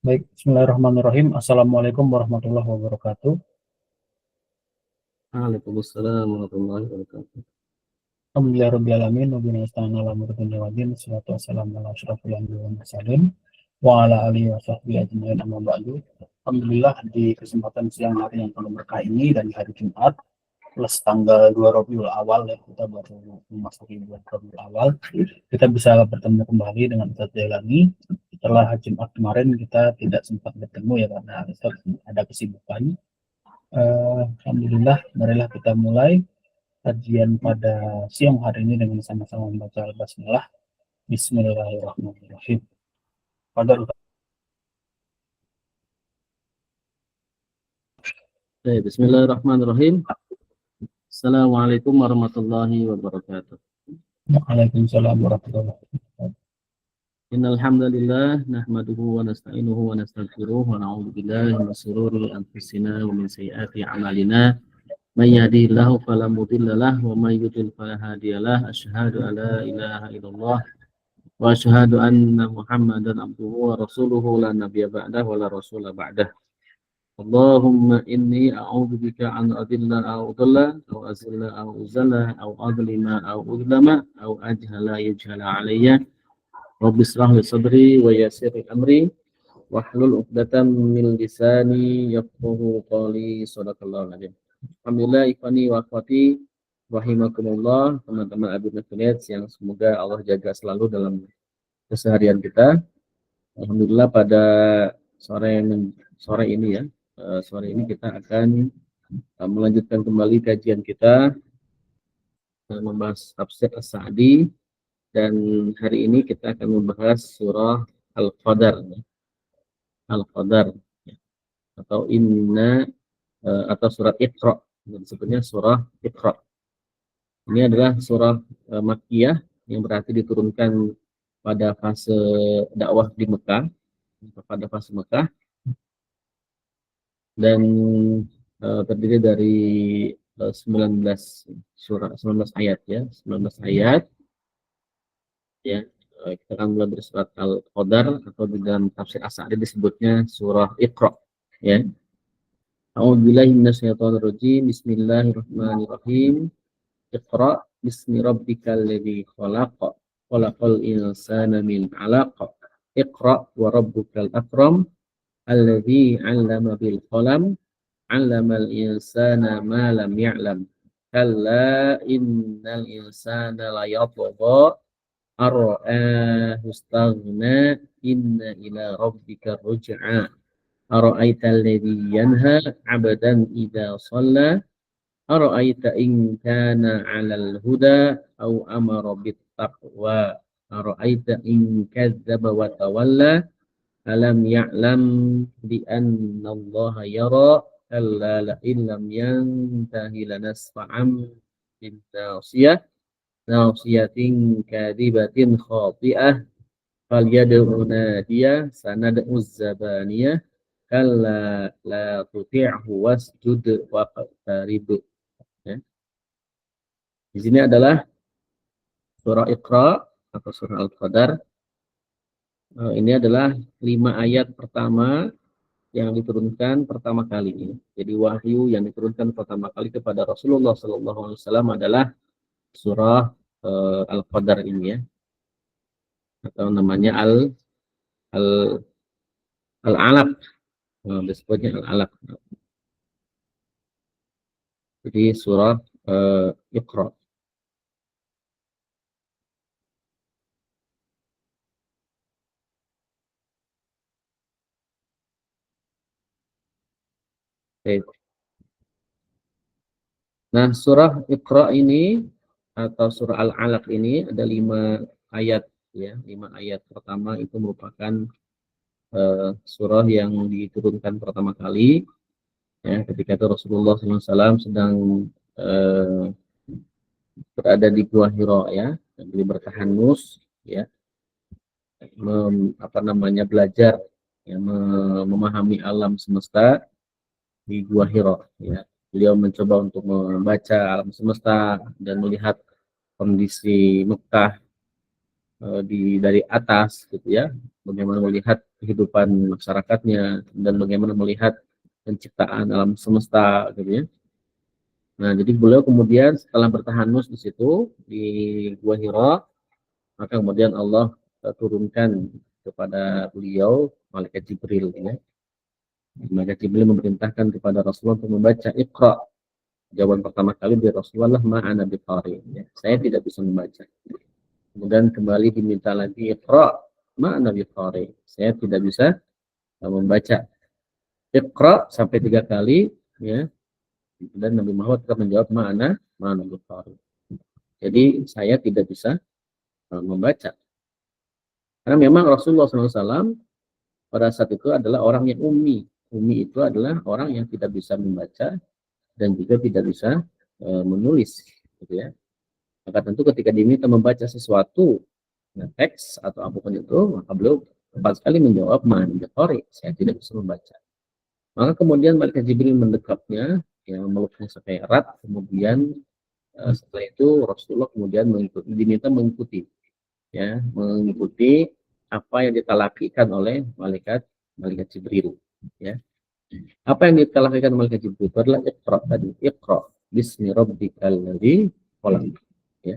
Baik, bismillahirrahmanirrahim. Assalamualaikum warahmatullahi wabarakatuh. Waalaikumsalam warahmatullahi wabarakatuh. Alhamdulillahirabbil alamin wa bihi nasta'inu ala umuri dunya waddin. Wassalatu wassalamu ala asyrofil anbiya'i wal mursalin wa ala alihi wa sahbihi ajmain amma ba'du. Alhamdulillah di kesempatan siang hari yang penuh berkah ini dan di hari Jumat plus tanggal 2 Rabiul Awal ya, kita baru memasuki bulan Rabiul Awal. Kita bisa bertemu kembali dengan Ustaz Jailani. Setelah Jumat kemarin kita tidak sempat bertemu ya karena ada kesibukan. Alhamdulillah, marilah kita mulai kajian pada siang hari ini dengan sama-sama membaca Al-Basmalah. Bismillahirrahmanirrahim. Pada Bismillahirrahmanirrahim. Assalamualaikum warahmatullahi wabarakatuh. Waalaikumsalam warahmatullahi wabarakatuh. Innal hamdalillah nahmaduhu wa nasta'inuhu wa nastaghfiruh wa na'udzu billahi min shururi anfusina wa min sayyiati a'malina. May yahdihillahu fala mudilla lahu wa may yudlil fala hadiyalah. Asyhadu an la ilaha illallah wa asyhadu anna Muhammadan abduhu wa rasuluhu la nabiyya ba'dahu wa la rasula ba'dahu. Allahumma inni a'udzu bika an adilla aw udalla aw azilla aw uzalla aw adlima aw udlama aw ajhala yajhala alayya. Rabbi israh li sadri wa yassir li amri wahlul 'uqdatam min lisani yafqahu qawli. Shadaqallahu alazim. Alhamdulillah ikhwani wa akhwati rahimakumullah, teman-teman Abi Nafiyat yang semoga Allah jaga selalu dalam keseharian kita. Alhamdulillah pada sore ini ya. Sore ini kita akan melanjutkan kembali kajian kita membahas tafsir As-Sa'di, dan hari ini kita akan membahas surah Al-Qadar, Al-Qadar atau Inna atau surat Iqra, disebutnya surah Iqra. Ini adalah surah Makkiyah yang berarti diturunkan pada fase dakwah di Mekah, pada fase Mekah, dan terdiri dari 19 surah, 19 ayat ya, 19 ayat ya. Kita akan mulai dari surat Al-Qadar atau di dalam tafsir As-Sa'di disebutnya surah Iqra ya. A'udzubillahi minasyaitonirrajim. Bismillahirrahmanirrahim. Iqra bismi rabbikal ladzi khalaq. Khalaqal insana min 'alaq. Iqra wa rabbukal akram. Alladzi 'allama bil qalam. 'Allamal insana ma lam ya'lam. Kalla innal insana la yatgha ar-ra'ahu istaghna inna ila rabbika ruj'a. Ara'aita alladzi yanha 'abdan idza shalla. Ara'aita in kana 'alal huda aw amara bit taqwa. Ara'aita in kadzdzaba wa tawalla. Alam ya'lam bi anna Allah yara. Kalla la illam yantahi lanasfa'am bin nasiyah. Nasiyatin kadibatin khati'ah. Falyad'u nadiyah sanad'u zabaniyah. Kalla la tuti'hu wasjud waqtarib. Ya. Di sini adalah surah Iqra atau surah Al-Qadar. Ini adalah 5 ayat pertama yang diturunkan pertama kali. Jadi wahyu yang diturunkan pertama kali kepada Rasulullah SAW adalah surah Al-Qadar ini ya, atau namanya Al-Alaq, disebutnya Al-Alaq. Jadi surah Iqra. Nah, surah Iqra ini atau surah Al-Alaq ini ada 5 ayat ya. 5 ayat pertama itu merupakan surah yang diturunkan pertama kali ya, ketika itu Rasulullah SAW sedang berada di Gua Hira ya, di bertahanus ya, belajar ya, memahami alam semesta di Gua Hira ya. Beliau mencoba untuk membaca alam semesta dan melihat kondisi Mekah dari atas gitu ya, bagaimana melihat kehidupan masyarakatnya dan bagaimana melihat penciptaan alam semesta gitu ya. Nah, jadi beliau kemudian setelah bertahanus di situ di Gua Hira, maka kemudian Allah turunkan kepada beliau malaikat Jibril ya. Malaikat Jibril memerintahkan kepada Rasulullah untuk membaca Iqra. Jawaban pertama kali dari Rasulullah, ma'ana biqari ya. Saya tidak bisa membaca. Kemudian kembali diminta lagi Iqra, ma'ana biqari. Saya tidak bisa membaca. Iqra sampai 3 kali ya. Dan Nabi Muhammad tetap menjawab ma'ana biqari. Jadi saya tidak bisa membaca. Karena memang Rasulullah SAW pada saat itu adalah orang yang ummi. Ummi itu adalah orang yang tidak bisa membaca dan juga tidak bisa menulis, gitu ya. Maka tentu ketika diminta membaca sesuatu, teks atau apapun itu, maka beliau tepat sekali menjawab mandatory, saya tidak bisa membaca. Maka kemudian malaikat Jibril mendekapnya, yang meluknya sampai erat, kemudian setelah itu Rasulullah kemudian diminta mengikuti, ya, mengikuti apa yang ditalakikan oleh malaikat Jibril, ya. Apa yang ditalakikan malaikat Jibril itu adalah Iqra tadi, Iqra bismi rabbikal ladzi khalaq, ya.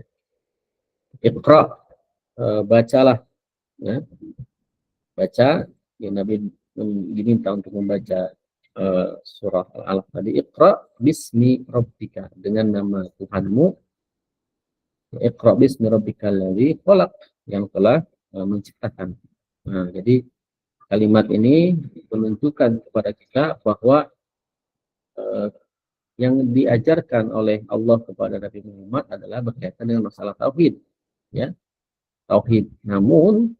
Iqra, bacalah, ya. Baca, ya, Nabi diminta untuk membaca surah Al-Alaq tadi, Iqra bismi rabbika, dengan nama Tuhanmu, Iqra bismi rabbikal ladzi khalaq, yang telah menciptakan. Nah, jadi kalimat ini menunjukkan kepada kita bahwa yang diajarkan oleh Allah kepada Nabi Muhammad adalah berkaitan dengan masalah tauhid, ya, tauhid. Namun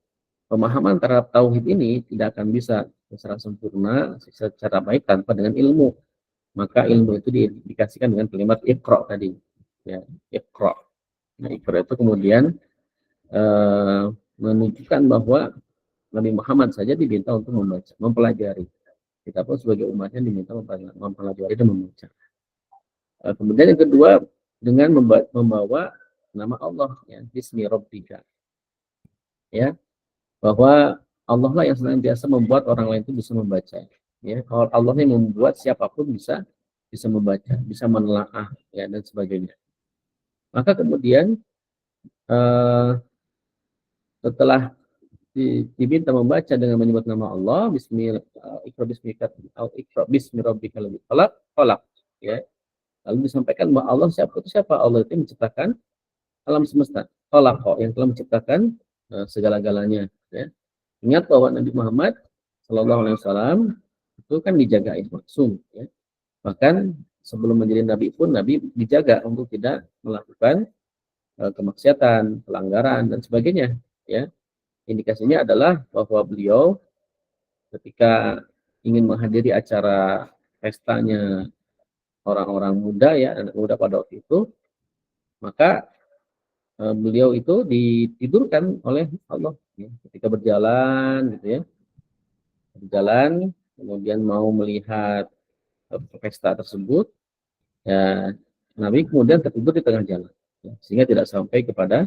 pemahaman terhadap tauhid ini tidak akan bisa secara sempurna, secara baik tanpa dengan ilmu. Maka ilmu itu dikasihkan dengan kalimat Iqra tadi, ya, Iqra. Nah, Iqra itu kemudian menunjukkan bahwa Nabi Muhammad saja diminta untuk membaca, mempelajari. Kita pun sebagai umatnya diminta mempelajari dan membaca. Kemudian yang kedua, dengan membawa nama Allah, ya, Bismi Rabbika, ya, bahwa Allah lah yang senantiasa membuat orang lain itu bisa membaca, ya. Allah yang membuat siapapun bisa membaca, bisa menelaah, ya, dan sebagainya. Maka kemudian setelah diminta membaca dengan menyebut nama Allah, Iqra bismi rabbikal ladzi khalaq, ya. Lalu disampaikan bahwa Allah siapa? Allah itu menciptakan alam semesta, khalaq, yang telah menciptakan segala-galanya, ya. Ingat bahwa Nabi Muhammad Shallallahu Alaihi Wasallam itu kan dijaga maksum, ya. Bahkan sebelum menjadi Nabi pun Nabi dijaga untuk tidak melakukan kemaksiatan, pelanggaran dan sebagainya, ya. Indikasinya adalah bahwa beliau ketika ingin menghadiri acara pestanya orang-orang muda, ya, anak muda pada waktu itu, maka beliau itu ditidurkan oleh Allah, ya, ketika berjalan, gitu ya, berjalan kemudian mau melihat pesta tersebut, ya, Nabi kemudian tertidur di tengah jalan, ya, sehingga tidak sampai kepada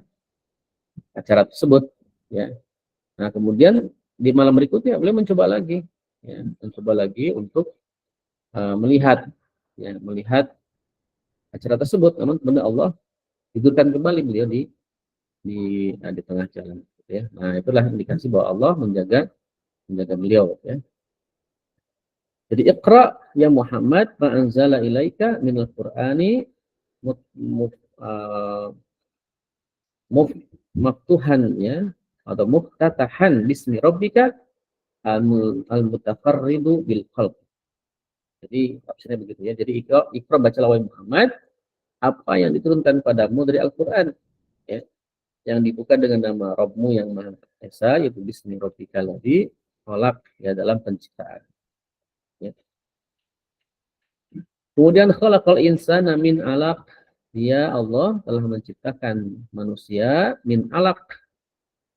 acara tersebut, ya. Nah, kemudian di malam berikutnya beliau mencoba lagi, ya, untuk melihat, ya, melihat acara tersebut, namun kemudian Allah tidurkan kembali beliau di tengah jalan, gitu ya. Nah, itulah indikasi bahwa Allah menjaga beliau, ya. Jadi Iqra ya Muhammad ma anzala ilaika minal Qur'ani maftuhan, ya, atau muftatahan bismi rabbika al-mutafarridu bil qalb. Jadi maksudnya begitu, ya. Jadi Iqra bacalah wahai Muhammad apa yang diturunkan padamu dari Al-Qur'an, ya, yang dibuka dengan nama Rabbmu yang Maha Esa, yaitu bismi rabbikal ladzi khalaq, ya, dalam penciptaan, ya. Kemudian khalaqal insana min 'alaq, dia Allah telah menciptakan manusia min 'alaq,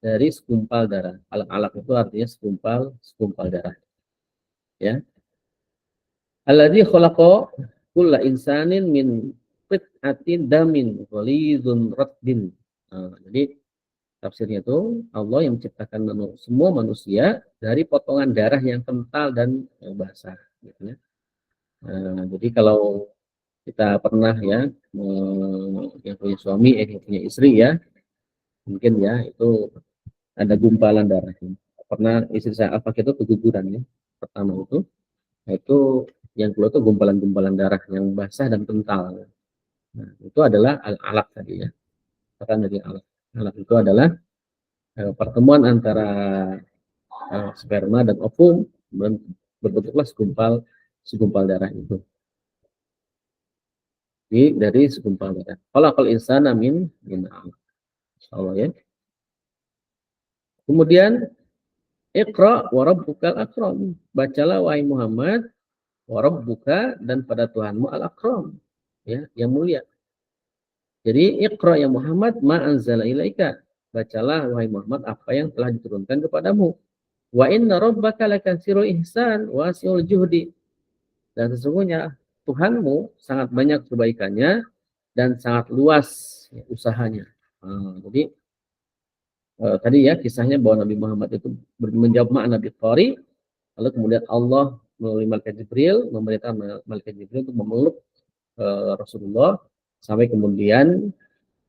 dari segumpal darah. Alaq itu artinya segumpal darah, ya. Alladzi khalaqa kulla insanin min qit'atin damin ghalidun raddin. Jadi Tafsirnya itu Allah yang menciptakan semua manusia dari potongan darah yang kental dan basah. Gitu ya. Jadi kalau kita pernah ya yang punya suami, yang punya istri ya, mungkin ya itu ada gumpalan darah. Pernah istri saya apa itu keguguran ya. Pertama itu yang keluar itu gumpalan-gumpalan darah yang basah dan kental. Nah, itu adalah al-alaq tadi ya. Bahkan dari alaq. Alaq itu adalah pertemuan antara sperma dan ovum berbentuklah segumpal darah itu. Dari segumpal darah. Khalaqal insana min insyaallah ya. Kemudian Iqra wa rabbukal akram. Bacalah wahai Muhammad wa rabbuka dan pada Tuhanmu al-akram. Ya, yang mulia. Jadi Iqra ya Muhammad ma anzala ilaika. Bacalah wahai Muhammad apa yang telah diturunkan kepadamu. Wa inna rabbaka lakatsirul ihsan wasi'ul juhdi. Dan sesungguhnya Tuhanmu sangat banyak kebaikannya dan sangat luas usahanya. Jadi tadi ya kisahnya bahwa Nabi Muhammad itu menjawab makna Nabi Qari, lalu kemudian Allah melalui malaikat Jibril memerintahkan malaikat Jibril untuk memeluk Rasulullah sampai kemudian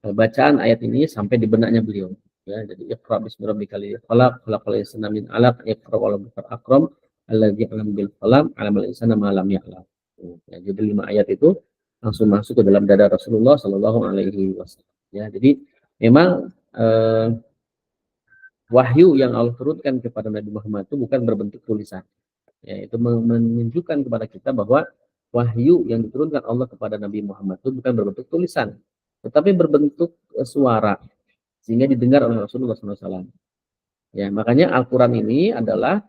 bacaan ayat ini sampai di benaknya beliau. Ya, jadi Iqra bismi rabbikal ladzi khalaq, khalaqal insana min 'alaq, Iqra wa rabbukal akram, alladzi 'allama bil qalam, 'allamal insana ma lam ya'lam. Ya, jadi 5 ayat itu langsung masuk ke dalam dada Rasulullah Shallallahu alaihi wasallam. Ya, jadi memang wahyu yang Allah turunkan kepada Nabi Muhammad itu bukan berbentuk tulisan. Ya, itu menunjukkan kepada kita bahwa wahyu yang diturunkan Allah kepada Nabi Muhammad itu bukan berbentuk tulisan, tetapi berbentuk suara sehingga didengar oleh Rasulullah SAW. Ya, makanya Al-Quran ini adalah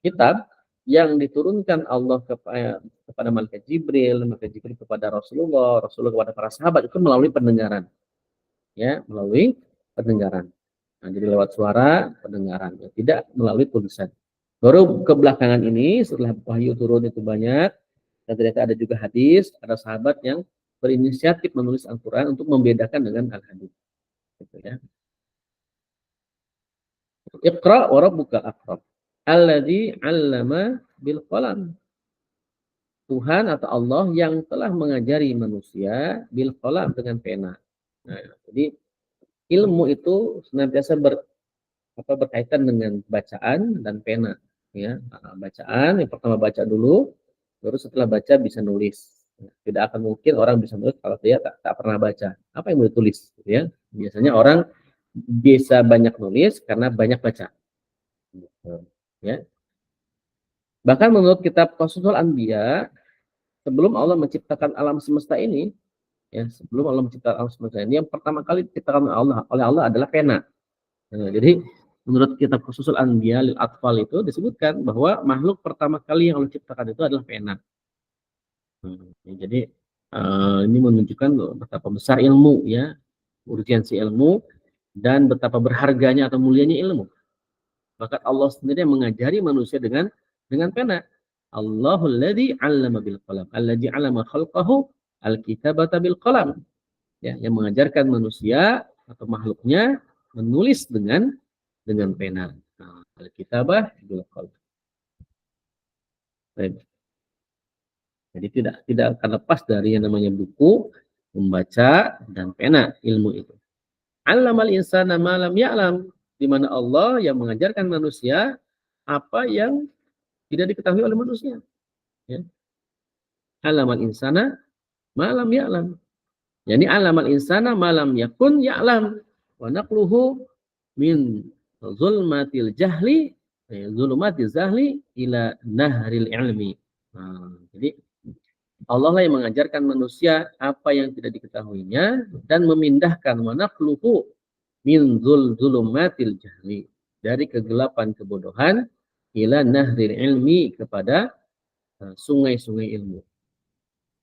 kitab yang diturunkan Allah kepada malaikat Jibril kepada Rasulullah kepada para sahabat itu melalui pendengaran. Ya, melalui pendengaran. Nah, jadi lewat suara pendengaran, ya, tidak melalui tulisan. Baru kebelakangan ini setelah wahyu turun itu banyak, dan ternyata ada juga hadis, ada sahabat yang berinisiatif menulis Al-Quran untuk membedakan dengan Al-Hadis. Gitu ya. Iqra wa rabbukal akram. Alladzi 'allama bil qalam. Tuhan atau Allah yang telah mengajari manusia bil qalam dengan pena. Nah, jadi ilmu itu senantiasa berkaitan dengan bacaan dan pena. Ya, bacaan yang pertama baca dulu, baru setelah baca bisa nulis. Tidak akan mungkin orang bisa nulis kalau dia tak pernah baca. Apa yang mau ditulis? Gitu ya. Biasanya orang bisa banyak nulis karena banyak baca. Ya. Bahkan menurut kitab Qasasul Anbiya, sebelum Allah menciptakan alam semesta ini, ya, sebelum Allah menciptakan alam semesta ini, yang pertama kali diciptakan oleh Allah adalah pena. Nah, jadi menurut kitab Qasasul Anbiya lil Atfal itu disebutkan bahwa makhluk pertama kali yang Allah ciptakan itu adalah pena. Jadi ini menunjukkan betapa besar ilmu, ya, urgensi ilmu dan betapa berharganya atau mulianya ilmu. Bahkan Allah sendiri yang mengajari manusia dengan pena. Allahul ladzi 'allama bil qalam, alladzi 'allama khalqahu al-kitabata bil qalam. Ya, yang mengajarkan manusia atau makhluknya menulis dengan pena. Nah, al-kitabah bil qalam. Jadi tidak akan lepas dari yang namanya buku, membaca dan pena ilmu itu. 'Allamal insana ma lam ya'lam, di mana Allah yang mengajarkan manusia apa yang tidak diketahui oleh manusia. Ya. 'Allamal insana ma lam ya'lam. Yani 'allamal insana ma lam yakun ya'lam wa naqluhu min zulmatil jahli ila nahril ilmi. Nah, jadi Allah lah yang mengajarkan manusia apa yang tidak diketahuinya dan memindahkan wa naqluhu min zulumatil jahli, dari kegelapan kebodohan ila nahril ilmi, kepada sungai-sungai ilmu.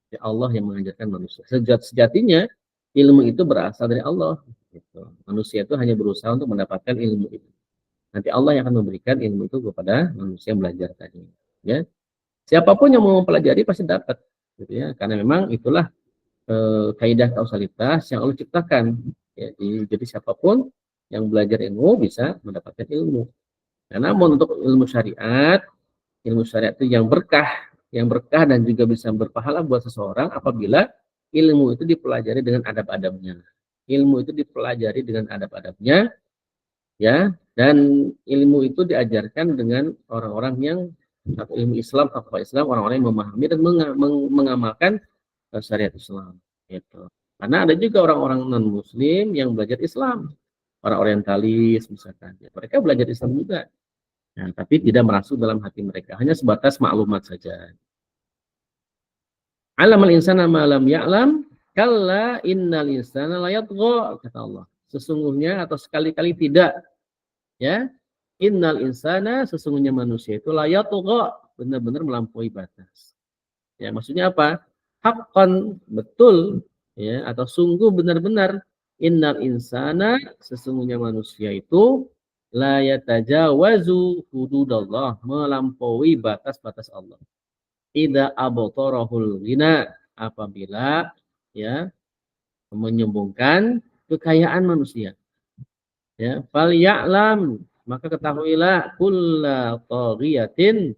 Ya, Allah yang mengajarkan manusia. Sejatinya ilmu itu berasal dari Allah. Gitu. Manusia itu hanya berusaha untuk mendapatkan ilmu itu. Nanti Allah yang akan memberikan ilmu itu kepada manusia yang belajar tadi. Ya, siapapun yang mau mempelajari pasti dapat. Gitu ya. Karena memang itulah kaidah kausalitas yang Allah ciptakan. Ya, jadi siapapun Yang belajar ilmu bisa mendapatkan ilmu. Nah, namun untuk ilmu syariat itu yang berkah dan juga bisa berpahala buat seseorang apabila ilmu itu dipelajari dengan adab-adabnya. Ilmu itu dipelajari dengan adab-adabnya, ya, dan ilmu itu diajarkan dengan orang-orang yang atau ilmu Islam, fatwa Islam, orang-orang yang memahami dan mengamalkan syariat Islam. Gitu. Karena ada juga orang-orang non-Muslim yang belajar Islam, orang orientalis misalkan. Ya, mereka belajar Islam juga. Nah, tapi tidak merasuk dalam hati mereka, hanya sebatas maklumat saja. Alamal insana ma lam ya'lam, kalla innal insana la yatgha, kata Allah. Sesungguhnya atau sekali-kali tidak, ya. Innal insana, sesungguhnya manusia itu la yatgha, benar-benar melampaui batas. Ya, maksudnya apa? Haqqan, betul, ya, atau sungguh benar-benar. Innal insana, sesungguhnya manusia itu la yatajawazu hududallah, melampaui batas-batas Allah. Idza abtarahul ghina, apabila ya menyombongkan kekayaan manusia. Ya, fal ya'lam, maka ketahuilah kulla taghiyatin,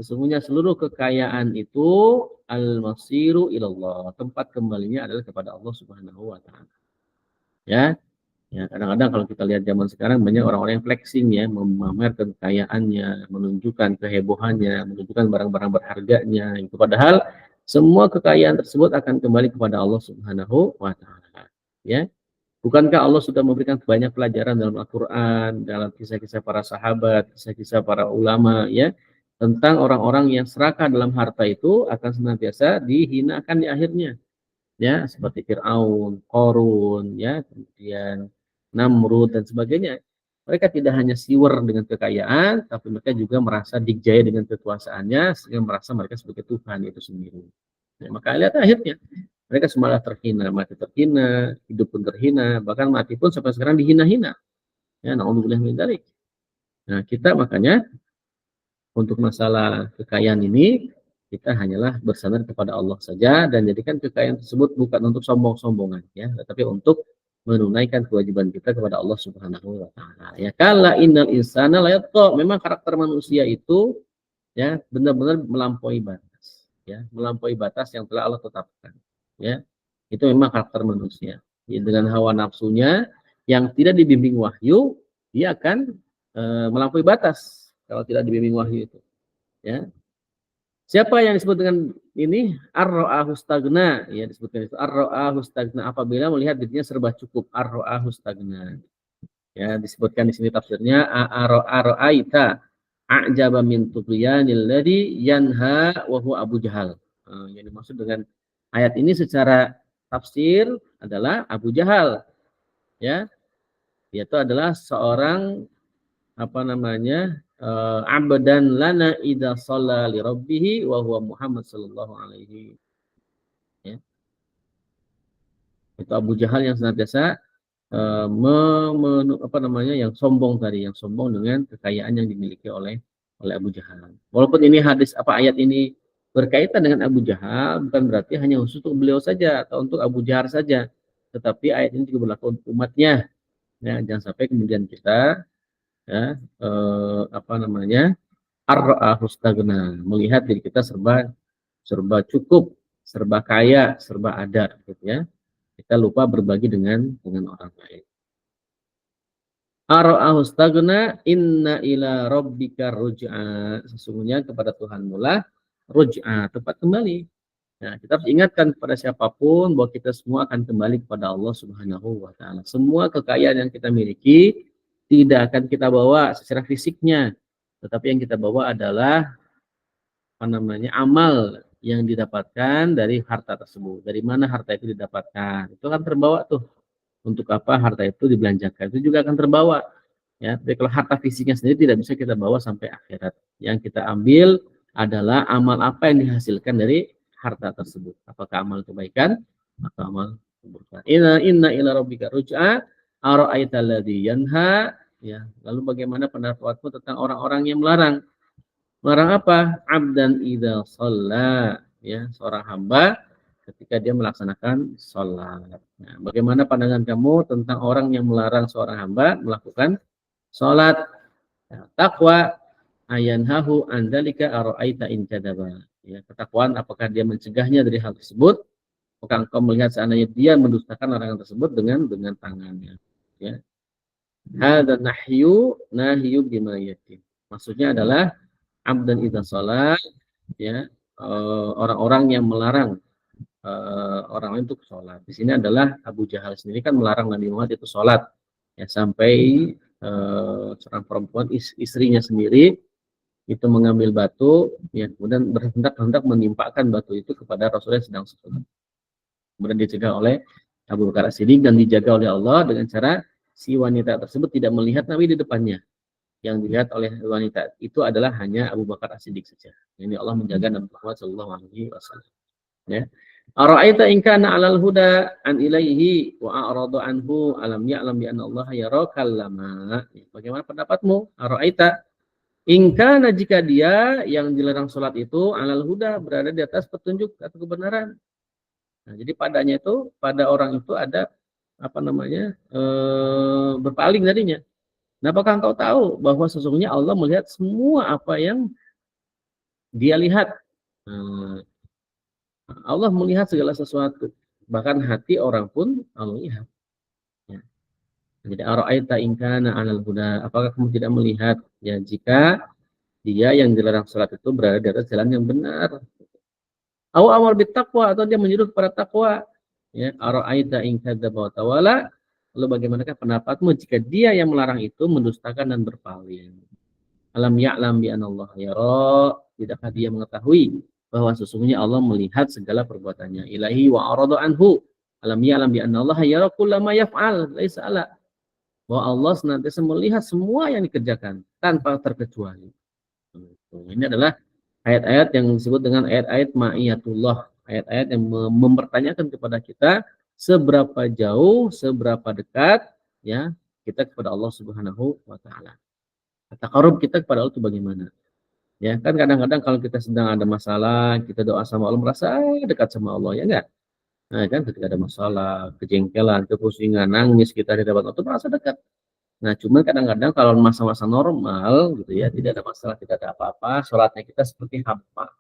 sesungguhnya seluruh kekayaan itu al-masiru ilallah, tempat kembalinya adalah kepada Allah Subhanahu wa taala. Ya. Ya, kadang-kadang kalau kita lihat zaman sekarang banyak orang-orang yang flexing ya, memamerkan kekayaannya, menunjukkan kehebohannya, menunjukkan barang-barang berharganya. Itu padahal semua kekayaan tersebut akan kembali kepada Allah Subhanahu wa taala. Ya. Bukankah Allah sudah memberikan banyak pelajaran dalam Al-Qur'an, dalam kisah-kisah para sahabat, kisah-kisah para ulama ya, tentang orang-orang yang serakah dalam harta itu akan senantiasa dihinakan di akhirnya. Ya, seperti Fir'aun, Qarun, ya, kemudian Namrud dan sebagainya. Mereka tidak hanya siwer dengan kekayaan, tapi mereka juga merasa dikjaya dengan kekuasaannya, sehingga merasa mereka sebagai Tuhan itu sendiri. Ya, maka lihat akhirnya, mereka semalah terhina, mati terhina, hidup pun terhina, bahkan mati pun sampai sekarang dihina-hina. Ya, na'udzubillah min dzalik. Nah, kita makanya untuk masalah kekayaan ini, kita hanyalah bersandar kepada Allah saja dan jadikan kekayaan tersebut bukan untuk sombong-sombongan ya, tetapi untuk menunaikan kewajiban kita kepada Allah Subhanahu wa taala. Ya, kala innal insana la yatgha, memang karakter manusia itu ya benar-benar melampaui batas, ya, melampaui batas yang telah Allah tetapkan. Ya. Itu memang karakter manusia. Ya, dengan hawa nafsunya yang tidak dibimbing wahyu, dia akan melampaui batas kalau tidak dibimbing wahyu itu. Ya. Siapa yang disebut dengan ini ar-ra'ahu stagna, ya disebutkan itu ar-ra'ahu stagna, apabila melihat dirinya serba cukup, ar-ra'ahu stagna. Ya, disebutkan di sini tafsirnya ar-ra'aita a'jaba min tughyanil ladzi yanha wa huwa Abu Jahal. Yang dimaksud dengan ayat ini secara tafsir adalah Abu Jahal. Ya. Dia itu adalah seorang apa namanya? Abdan lana idza shalla li rabbih wa huwa Muhammad sallallahu alaihi, ya. Itu Abu Jahal yang senantiasa apa namanya, yang sombong tadi, yang sombong dengan kekayaan yang dimiliki oleh Abu Jahal. Walaupun ini hadis apa ayat ini berkaitan dengan Abu Jahal, bukan berarti hanya khusus untuk beliau saja atau untuk Abu Jahal saja, tetapi ayat ini juga berlaku untuk umatnya. Ya, jangan sampai kemudian kita ya apa namanya ar-ra'ahu stagna, melihat diri kita serba cukup, serba kaya, serba ada gitu ya. Kita lupa berbagi dengan orang lain. Ar-ra'ahu stagna inna ila rabbika ruj'a, sesungguhnya kepada Tuhanmu lah ruj'a, tempat kembali. Nah, kita harus ingatkan kepada siapapun bahwa kita semua akan kembali kepada Allah Subhanahu wa taala. Semua kekayaan yang kita miliki tidak akan kita bawa secara fisiknya, tetapi yang kita bawa adalah apa namanya, amal yang didapatkan dari harta tersebut. Dari mana harta itu didapatkan? Itu akan terbawa tuh. Untuk apa harta itu dibelanjakan? Itu juga akan terbawa. Ya, tapi kalau harta fisiknya sendiri tidak bisa kita bawa sampai akhirat. Yang kita ambil adalah amal apa yang dihasilkan dari harta tersebut. Apakah amal kebaikan atau amal keburukan. Inna ila rabbika ruj'a ara'aita alladhi yanha. Ya, lalu bagaimana pendapatmu tentang orang-orang yang melarang? Melarang apa? Abdan idza shalla, ya, seorang hamba ketika dia melaksanakan sholat. Nah, bagaimana pandangan kamu tentang orang yang melarang seorang hamba melakukan sholat? Nah, takwa ayanhahu andalika aro'aita in kadaba. Ya, ketakwaan apakah dia mencegahnya dari hal tersebut? Apakah engkau melihat seandainya dia mendustakan larangan tersebut dengan tangannya? Ya. Hadza nahyu bima yatim. Maksudnya adalah abdan idza shalat, ya, orang-orang yang melarang orang lain untuk sholat. Di sini adalah Abu Jahal sendiri kan melarang Nabi Muhammad itu sholat, ya, sampai seorang perempuan istrinya sendiri itu mengambil batu, ya, kemudian berhendak menimpakan batu itu kepada Rasulullah yang sedang sholat. Kemudian dicegah oleh Abu Bakar As-Siddiq dan dijaga oleh Allah dengan cara si wanita tersebut tidak melihat Nabi di depannya. Yang dilihat oleh wanita itu adalah hanya Abu Bakar As-Siddiq saja. Ini Allah menjaga Nabi Muhammad sallallahu alaihi wasallam. Ya. Ara'aita in kana 'alal huda an ilaihi wa a'rada anhu alam ya'lam bi anna Allah yara kallama. Bagaimana pendapatmu? Ara'aita in kana, jika dia yang dilarang salat itu 'alal huda, berada di atas petunjuk atau kebenaran. Nah, jadi padanya itu, pada orang itu ada apa namanya? Berpaling darinya. Nah, apakah engkau tahu bahwa sesungguhnya Allah melihat semua apa yang dia lihat? Nah, Allah melihat segala sesuatu, bahkan hati orang pun Allah lihat. Ya. Jadi ara'aita in kana 'alal huda, apakah kamu tidak melihat, ya, jika dia yang dilarang salat itu berada di atas jalan yang benar? Au amar bit taqwa, atau dia menyuruh kepada takwa. Ya, ara'aita in kadzdzaba wa tawalla, lalu bagaimanakah pendapatmu jika dia yang melarang itu mendustakan dan berpaling? Alam ya'lam bi anallaha yara, tidakkah dia mengetahui bahwa sesungguhnya Allah melihat segala perbuatannya. Ilahi wa arada anhu, alam ya'lam bi anallaha yara kullama yaf'al laisa ala, bahwa Allah senantiasa melihat semua yang dikerjakan tanpa terkecuali. Ini adalah ayat-ayat yang disebut dengan ayat-ayat ma'iyatullah, ayat-ayat yang mempertanyakan kepada kita seberapa jauh, seberapa dekat, ya, kita kepada Allah Subhanahu wa taala. Taqarrub kita kepada Allah itu bagaimana? Ya, kan kadang-kadang kalau kita sedang ada masalah, kita doa sama Allah merasa dekat sama Allah, ya enggak? Nah, kan ketika ada masalah, kejengkelan, kepusingan, nangis, kita di depan Allah merasa dekat. Nah, cuman kadang-kadang kalau masa-masa normal gitu ya, tidak ada masalah, tidak ada apa-apa, sholatnya kita seperti hampa.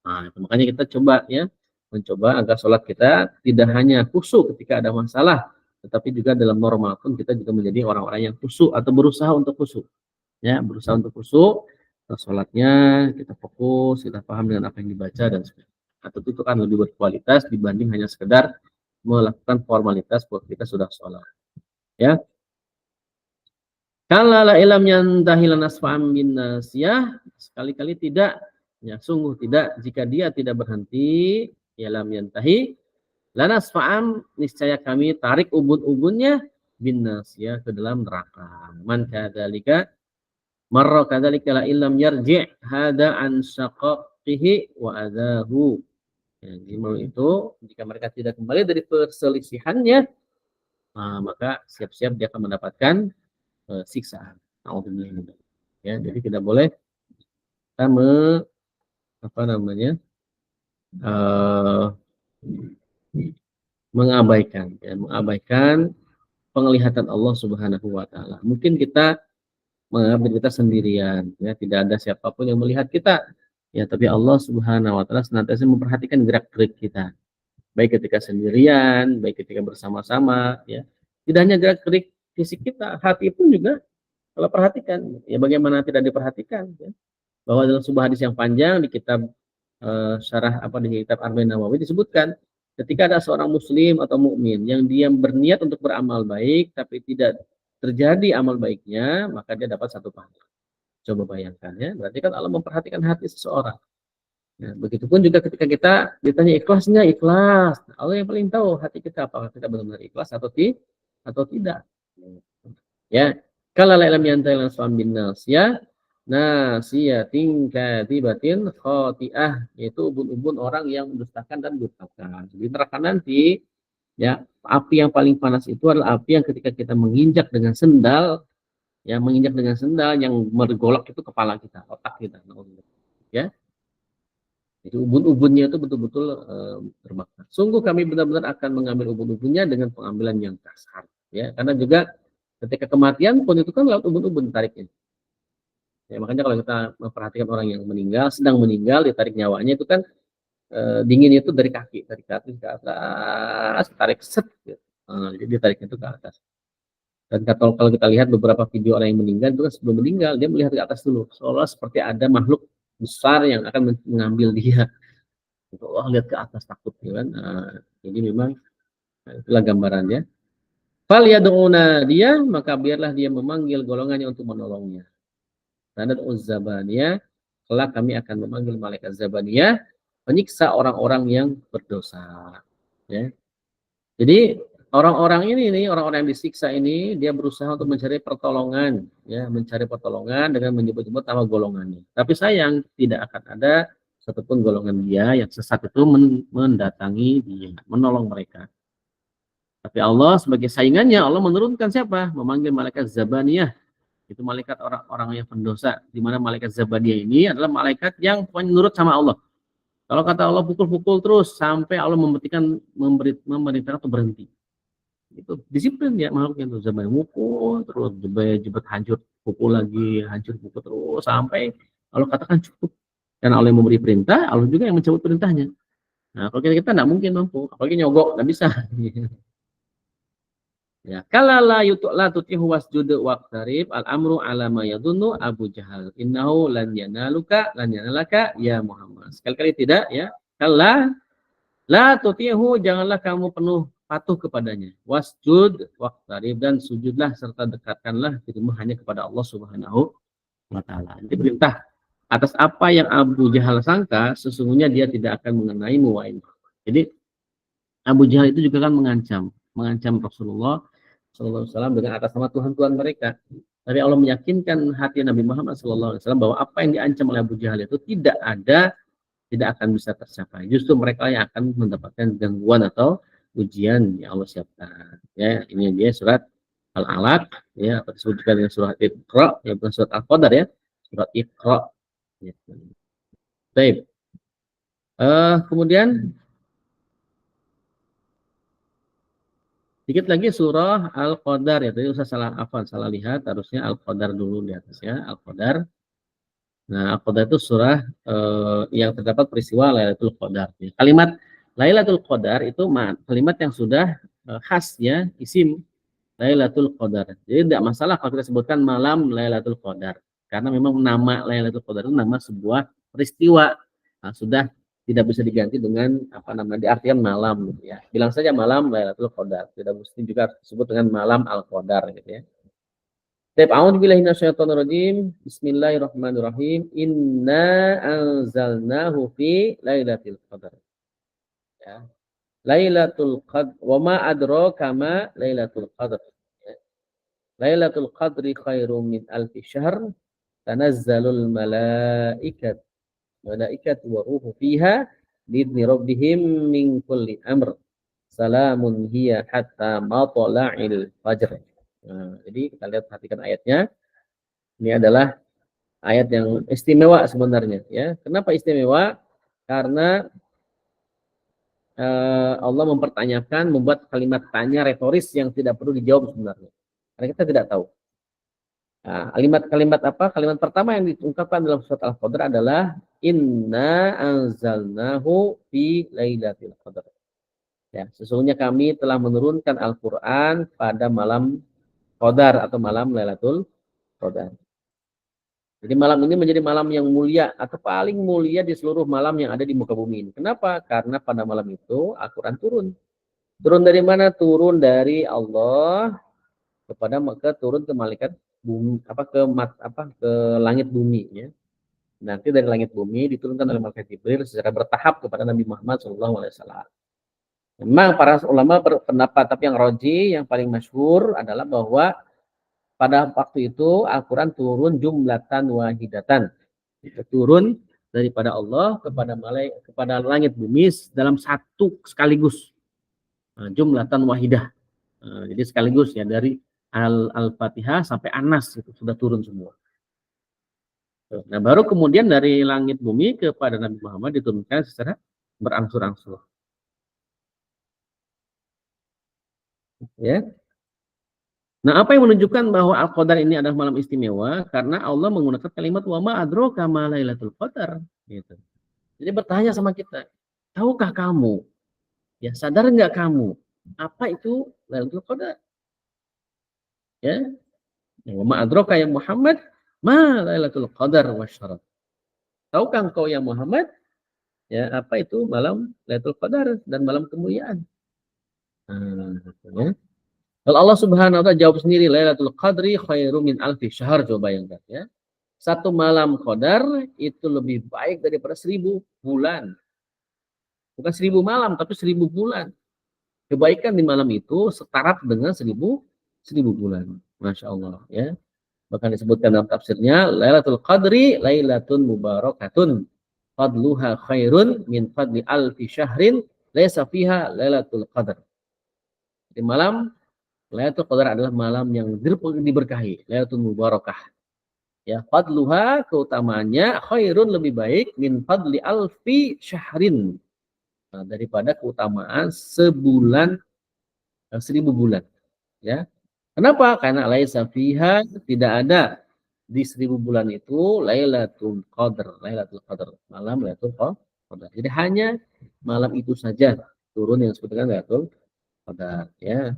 Nah, itu makanya kita coba, ya, mencoba agar sholat kita tidak hanya khusyuk ketika ada masalah, tetapi juga dalam normal pun kita juga menjadi orang-orang yang khusyuk atau berusaha untuk khusyuk. Ya, berusaha untuk khusyuk, sholatnya kita fokus, kita paham dengan apa yang dibaca dan sebagainya. Atau itu kan lebih berkualitas dibanding hanya sekedar melakukan formalitas bahwa kita sudah sholat. Ya, kalau la ilam yantahilan asfa'am bin nasiyah, sekali-kali tidak, ya, sungguh tidak, jika dia tidak berhenti, ya lam yantahi lanas fa'am, niscaya kami tarik ubun-ubunnya bin nasiyah ke dalam neraka. Man kadzalika marra kadzalika la illam yarji' hada an syaqqihi wa adahu. Ya, itu jika mereka tidak kembali dari perselisihannya, maka siap-siap dia akan mendapatkan siksaan. Ya, jadi tidak boleh kita apa namanya? Mengabaikan, ya, mengabaikan penglihatan Allah Subhanahu wa taala. Mungkin kita menganggap kita sendirian, ya, tidak ada siapapun yang melihat kita, ya, tapi Allah Subhanahu wa taala senantiasa memperhatikan gerak-gerik kita, baik ketika sendirian, baik ketika bersama-sama, ya. Tidak hanya gerak-gerik fisik kita, hati pun juga kalau perhatikan, ya, bagaimana tidak diperhatikan, ya. Bahwa dalam sebuah hadis yang panjang di kitab syarah di kitab Arba'in Nawawi disebutkan, ketika ada seorang muslim atau mukmin yang dia berniat untuk beramal baik tapi tidak terjadi amal baiknya, maka dia dapat satu pahala. Coba bayangkan, ya, berarti kan Allah memperhatikan hati seseorang. Ya, begitupun juga ketika kita ditanya ikhlasnya, ikhlas. Allah yang paling tahu hati kita, apakah kita benar-benar ikhlas atau tidak. Ya, kalau la ilm yantail asfam bin nas, ya, nasiyatin katibatin khotiah, yaitu ubun-ubun orang yang mendustakan dan durhaka. Di neraka nanti, ya, api yang paling panas itu adalah api yang ketika kita menginjak dengan sendal, ya, menginjak dengan sendal yang bergolak itu kepala kita, otak kita, ya. Itu ubun-ubunnya itu betul-betul terbakar. Sungguh kami benar-benar akan mengambil ubun-ubunnya dengan pengambilan yang kasar. Ya, karena juga ketika kematian pun itu kan lewat ubun-ubun tariknya. Ya, makanya kalau kita memperhatikan orang yang meninggal, sedang meninggal, ditarik nyawanya itu kan dinginnya itu dari kaki ke atas, tarik set. Gitu. Jadi ditariknya itu ke atas. Dan kalau kita lihat beberapa video orang yang meninggal itu kan sebelum meninggal dia melihat ke atas dulu, seolah seperti ada makhluk besar yang akan mengambil dia. Allah lihat ke atas takut, gitu kan. Jadi memang itulah gambarannya. Fal yad'una dia, maka biarlah dia memanggil golongannya untuk menolongnya. Dan Zabaniyah, kelak kami akan memanggil malaikat Zabaniyah menyiksa orang-orang yang berdosa. Ya. Jadi orang-orang ini nih, orang-orang yang disiksa ini, dia berusaha untuk mencari pertolongan, ya, mencari pertolongan dengan menyebut-nyebut nama golongannya. Tapi sayang tidak akan ada satupun golongan dia yang sesat itu mendatangi dia, menolong mereka. Tapi Allah sebagai saingannya, Allah menurunkan siapa? Memanggil malaikat Zabaniyah. Itu malaikat orang-orang yang pendosa. Di mana malaikat Zabaniyah ini adalah malaikat yang menurut sama Allah. Kalau kata Allah pukul-pukul terus sampai Allah memerintahkan untuk berhenti. Itu disiplin ya makhluknya itu. Zabaniyah mukul terus, jebat hancur, pukul lagi, hancur, pukul terus sampai Allah katakan cukup. Dan Allah yang memberi perintah, Allah juga yang mencabut perintahnya. Nah, kalau kita nggak mungkin mampu, apalagi nyogok nggak bisa. Ya, kalala la tutihu wasjud waqtarib al-amru ala ma yadunnu Abu Jahal. Innahu lan yanalaka ya Muhammad. Sekali-kali tidak ya. Kala la tutihu, janganlah kamu penuh patuh kepadanya. Wasjud waqtarib, dan sujudlah serta dekatkanlah dirimu hanya kepada Allah Subhanahu wa taala. Ini perintah atas apa yang Abu Jahal sangka, sesungguhnya dia tidak akan mengenaimu wahai Muhammad. Jadi Abu Jahal itu juga kan mengancam Rasulullah SAW dengan atas nama Tuhan mereka. Tapi Allah meyakinkan hati Nabi Muhammad SAW bahwa apa yang diancam oleh Abu Jahal itu tidak akan bisa tercapai. Justru mereka yang akan mendapatkan gangguan atau ujian yang Allah siapkan. Ya, ini dia surat Al-Alaq, ya, atau disebut juga dengan surat Iqra, ya, bukan surat Al-Qadar ya, surat Iqra. Ya. Baik. Kemudian dikit lagi surah Al-Qadar ya. Tadi saya salah lihat, harusnya Al-Qadar dulu di atas ya, Al-Qadar. Nah, Al-Qadar itu surah yang terdapat peristiwa Lailatul Qadar. Ya. Kalimat Lailatul Qadar itu kalimat yang sudah khas ya, isim Lailatul Qadar. Jadi tidak masalah kalau kita sebutkan malam Lailatul Qadar. Karena memang nama Lailatul Qadar itu nama sebuah peristiwa. Nah, sudah tidak bisa diganti dengan apa namanya diartikan malam gitu ya. Bilang saja malam Lailatul Qadar. Tidak mesti juga disebut dengan malam Al-Qadar gitu ya. Baik, a'udzubillahi minasyaitonir rajim. Bismillahirrahmanirrahim. Inna anzalnahu fi Lailatul Qadar. Ya. Lailatul Qadar. Wa ma adraka ma Lailatul Qadar. Ya. Lailatul Qadri khairum min alfi syahr. Tanazzalul malaikat wa ruhu fiha biidzni rabbihim min kulli amr. Salamun hiya hatta matla'il fajr. Nah, jadi kita lihat perhatikan ayatnya. Ini adalah ayat yang istimewa sebenarnya ya. Kenapa istimewa? Karena Allah mempertanyakan, membuat kalimat tanya retoris yang tidak perlu dijawab sebenarnya. Karena kita tidak tahu. Nah, kalimat apa? Kalimat pertama yang diungkapkan dalam surat Al-Qadar adalah inna anzalnahu fi lailatul qadar. Ya, sesungguhnya kami telah menurunkan Al-Qur'an pada malam Qadar atau malam Lailatul Qadar. Jadi malam ini menjadi malam yang mulia atau paling mulia di seluruh malam yang ada di muka bumi ini. Kenapa? Karena pada malam itu Al-Qur'an turun. Turun dari mana? Turun dari Allah turun ke malaikat bumi, ke langit bumi ya. Nanti dari langit bumi diturunkan oleh malaikat Jibril secara bertahap kepada Nabi Muhammad SAW. Memang para ulama berpendapat, tapi yang roji, yang paling masyhur adalah bahwa pada waktu itu Al-Quran turun jumlatan wahidatan. Itu turun daripada Allah kepada langit bumi dalam satu sekaligus. Jumlatan wahidah. Jadi sekaligus ya, dari Al-Fatihah sampai Anas itu sudah turun semua. Nah, baru kemudian dari langit bumi kepada Nabi Muhammad diturunkan secara berangsur-angsur. Ya. Nah, apa yang menunjukkan bahwa Al-Qadar ini adalah malam istimewa? Karena Allah menggunakan kalimat wa ma adraka ma lailatul qadar. Gitu. Jadi bertanya sama kita, tahukah kamu? Ya, sadar nggak kamu? Apa itu Lailatul Qadar? Ya, wa ma adraka ya Muhammad ma Lailatul Qadar wasyaraf. Tahukah engkau ya Muhammad? Ya, apa itu malam Lailatul Qadar dan malam kemuliaan? Nah, ya. Kalau Allah Subhanahu wa taala jawab sendiri Lailatul Qadri khairum min alfi syahr, coba bayangkan ya. Satu malam qadar itu lebih baik daripada 1000 bulan. Bukan 1000 malam tapi 1000 bulan. Kebaikan di malam itu setara dengan 1000 bulan. Masya Allah ya. Bahkan disebutkan dalam tafsirnya Lailatul Qadri Lailatun Mubarakatun fadluha khairun min fadli alfi syahrin laisa fiha Lailatul Qadar. Di malam Lailatul Qadar adalah malam yang diberkahi, Lailatul Mubarakah. Ya, fadluha keutamaannya khairun lebih baik min fadli alfi syahrin. Nah, daripada keutamaan sebulan 1000 bulan, ya. Kenapa? Karena laisa fiha tidak ada di 1000 bulan itu Lailatul Qadar, Lailatul Qadar, malam Lailatul Qadar. Jadi hanya malam itu saja turun yang disebut dengan Lailatul Qadar, ya.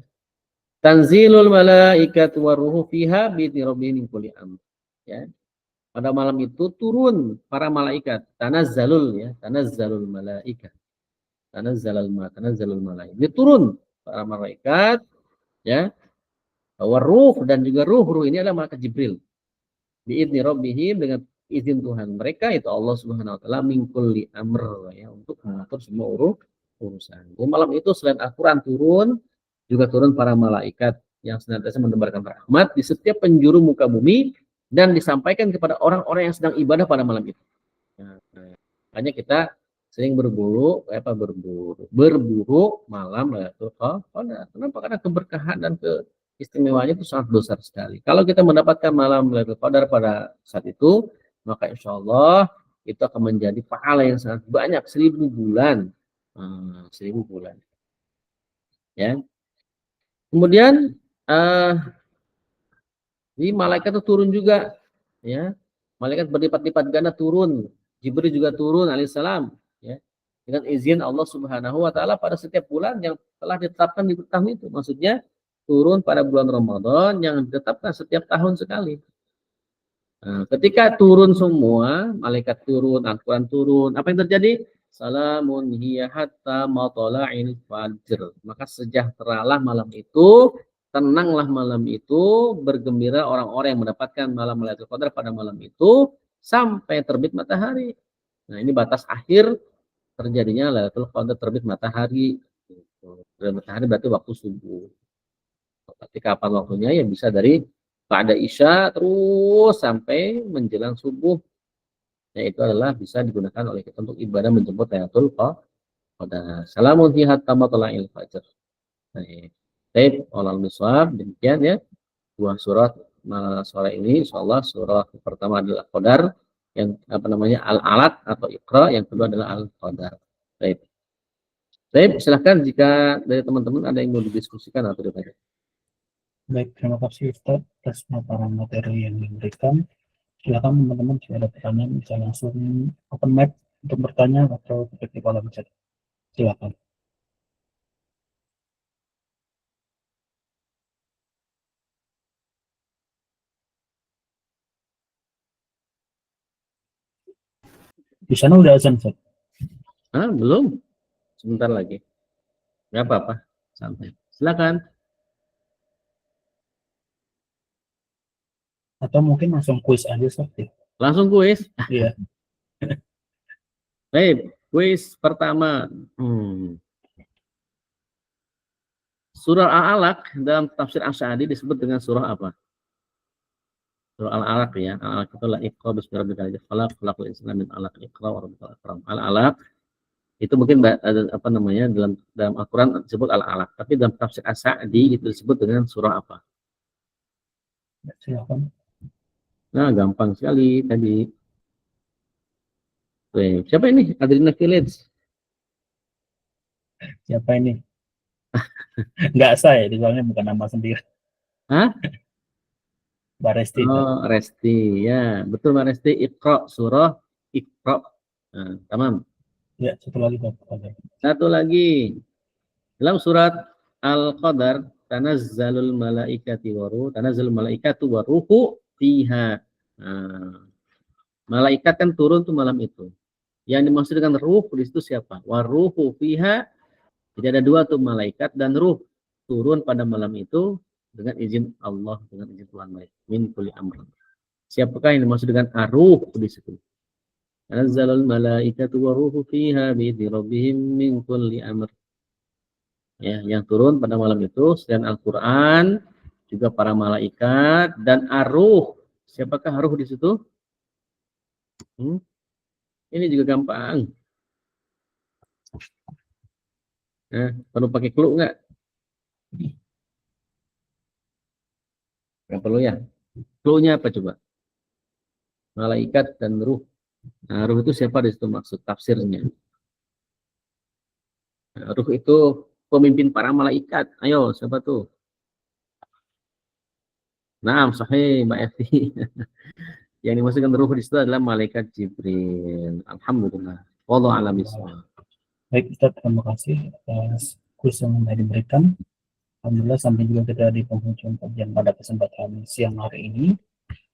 Tanzilul malaikat waruhu fiha bi'idzni rabbihim min kulli amr. Ya. Pada malam itu turun para malaikat, tanazzalul ya, tanazzalul malaikat. Tanazzalul malaikat. Ini turun para malaikat ya. Waruh dan juga ruh ini adalah malaikat Jibril. Bi'idzni rabbihim dengan izin Tuhan mereka itu Allah Subhanahu wa taala min kulli amr ya, untuk mengatur semua urusan. Jadi malam itu selain Al-Qur'an turun, juga turun para malaikat yang senantiasa menebarkan rahmat di setiap penjuru muka bumi dan disampaikan kepada orang-orang yang sedang ibadah pada malam itu. Nah, makanya kita sering berburu malam Lailatul Qadar. Kenapa? Karena keberkahan dan keistimewaannya itu sangat besar sekali. Kalau kita mendapatkan malam Lailatul Qadar pada saat itu, maka insya Allah itu akan menjadi pahala yang sangat banyak 1000 bulan. 1000 bulan. Ya. Kemudian di malaikat itu turun juga, ya. Malaikat berlipat-lipat ganda turun. Jibril juga turun alaihissalam, ya. Dengan izin Allah Subhanahu wa taala pada setiap bulan yang telah ditetapkan di tahun itu. Maksudnya turun pada bulan Ramadan yang ditetapkan setiap tahun sekali. Nah, ketika turun semua, malaikat turun, Al-Qur'an turun, apa yang terjadi? Salamun hiya hatta matla'il fajr. Maka sejahteralah malam itu, tenanglah malam itu, bergembira orang-orang yang mendapatkan malam Lailatul Qadar pada malam itu sampai terbit matahari. Nah, ini batas akhir terjadinya Lailatul Qadar, terbit matahari. Terbit matahari berarti waktu subuh. Tapi kapan waktunya? Ya bisa dari pada Isya terus sampai menjelang subuh. Ya, itu adalah bisa digunakan oleh kita untuk ibadah menjemput Lailatul Qadar. Salamun fi hatta matla'il fajr. Baik, walal miswab, demikian ya. Dua surat sore ini insyaallah surat pertama adalah Qadar, yang apa namanya Al-Alaq atau Iqra, yang kedua adalah Al-Qadar. Baik. Baik, silahkan jika dari teman-teman ada yang mau didiskusikan atau ditanya. Baik, terima kasih Ustaz atas paparan materi yang diberikan. Silakan teman-teman jika ada pertanyaan bisa langsung open mic untuk bertanya atau ketik di kolom chat. Silakan. Di sana udah azan, Ustaz? Belum. Sebentar lagi. Nggak apa-apa. Santai. Silakan. Atau mungkin langsung kuis aja, Ustaz. Langsung kuis. Iya. Baik, kuis pertama. Surah Al-Alaq dalam tafsir Asy'ari disebut dengan surah apa? Surah Al-Alaq ya. Al-Alaq itu la iqra bismi rabbikal ladzi khalaq, khalaqal insana min 'alaq, iqra wa rabbukal akram. Al-Alaq itu mungkin ada apa namanya dalam Al-Qur'an disebut Al-Alaq, tapi dalam tafsir Asy'ari itu disebut dengan surah apa? Silakan. Nah, gampang sekali tadi. Siapa ini? Adrina Village. Siapa ini? Nggak saya, soalnya bukan nama sendiri. Hah? Mbak Resti. Oh, Resti. Ya, betul Mbak Resti. Iqra, surah Iqra. Nah, tamam. Ya, satu lagi Pak. Satu lagi. Dalam surat Al-Qadar, tanazzalul malaikati waruh, tanazzalul malaikatu waruhu fiha. Nah, malaikat kan turun tuh malam itu. Yang dimaksud dengan ruh di situ siapa? Waruhu fiha. Jadi ada dua tuh, malaikat dan ruh turun pada malam itu dengan izin Allah, dengan izin Tuhan mereka. Min kulli amr. Siapakah yang dimaksud dengan aruh di situ? Tanazzalul malaikatu waruhu fiha bi'izni rabbihim min kulli amr. Ya, yang turun pada malam itu selain Al-Qur'an juga para malaikat dan aruh. Siapakah aruh di situ? Ini juga gampang. Nah, perlu pakai clue nggak? Nggak perlu ya. Clue-nya apa coba? Malaikat dan ruh. Nah, ruh itu siapa di situ maksud tafsirnya? Nah, ruh itu pemimpin para malaikat. Ayo, siapa tuh? Nah, sahih Mbak Evi. Yang dimaksudkan ruh di situ adalah malaikat Jibril. Alhamdulillah. Wallahu a'lam bishawab. Baik Ustaz, terima kasih atas kuis yang sudah diberikan. Alhamdulillah sampai juga kita di penghujung kajian pada kesempatan siang hari ini.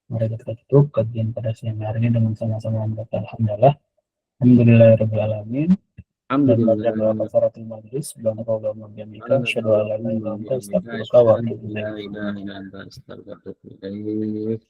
Mari kita tutup kajian pada siang hari ini dengan sama-sama membaca Alhamdulillah. Alhamdulillahirabbil alamin. Dan baca doa kafaratul majlis. Subhanallah bihamdika asyhadu an la ilaha illa anta astaghfiruka wa atubu ilaik.